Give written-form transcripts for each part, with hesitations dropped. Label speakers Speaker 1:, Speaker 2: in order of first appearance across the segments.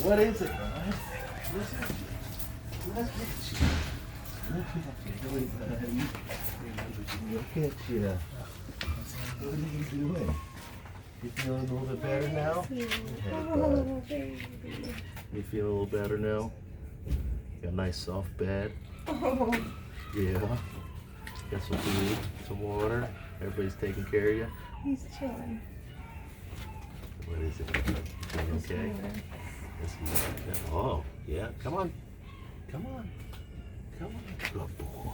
Speaker 1: What is it, bud? Look at you. Look at you. Look at you. What are you doing? You feeling a little bit better now? Okay, you feel a little better now? Got a nice soft bed. Yeah. Got some food, some water. Everybody's taking care of you.
Speaker 2: He's chilling.
Speaker 1: What is it? Feeling okay? Oh, yeah. Come on. Come on. Come on. Good boy.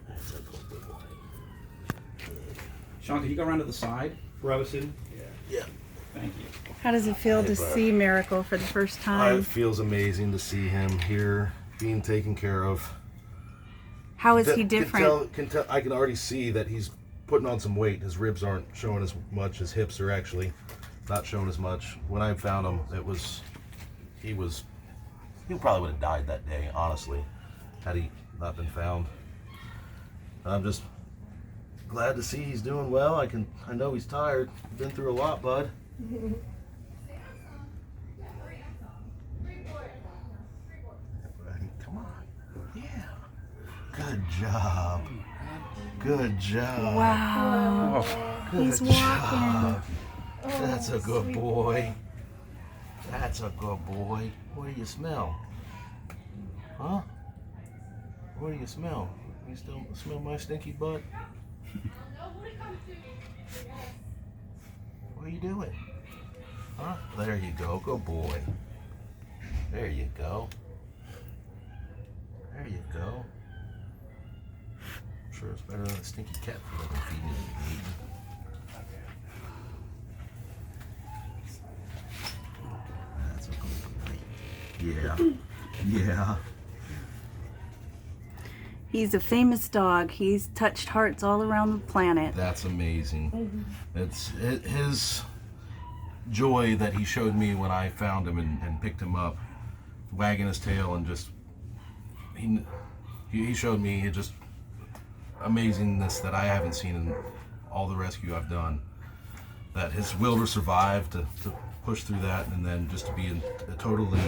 Speaker 1: That's a good boy.
Speaker 3: Sean, can you go around to the side where I was sitting?
Speaker 1: Yeah.
Speaker 3: Thank you.
Speaker 2: How does it feel to see Miracle for the first time?
Speaker 1: It feels amazing to see him here, being taken care of.
Speaker 2: How is he different?
Speaker 1: I can already see that he's putting on some weight. His ribs aren't showing as much. His hips are actually not showing as much. When I found him, he probably would have died that day, honestly, had he not been found. I'm just glad to see he's doing well. I know he's tired. Been through a lot, bud. Come on. Yeah. Good job. Good job.
Speaker 2: Wow.
Speaker 1: Good
Speaker 2: He's
Speaker 1: job.
Speaker 2: walking.
Speaker 1: That's a good boy. That's a good boy. What do you smell? Huh? What do you smell? You still smell my stinky butt? What are you doing? Huh? There you go. Good boy. There you go. There you go. I'm sure it's better than a stinky cat food I've been feeding you. That's a good boy. Yeah. Yeah.
Speaker 2: He's a famous dog. He's touched hearts all around the planet.
Speaker 1: That's amazing. It's his joy that he showed me when I found him and picked him up, wagging his tail, and just he showed me just amazingness that I haven't seen in all the rescue I've done. That his will to survive, to push through that, and then just to be totally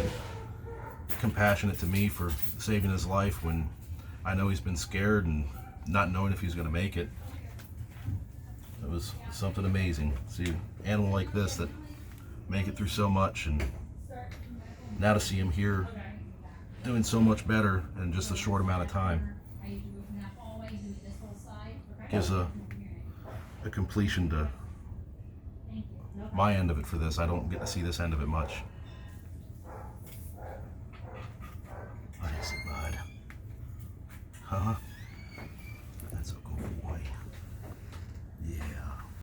Speaker 1: compassionate to me for saving his life when I know he's been scared and not knowing if he's going to make it. It was something amazing. See an animal like this that make it through so much, and now to see him here doing so much better in just a short amount of time gives a completion to my end of it for this. I don't get to see this end of it much. What is it, bud? Huh?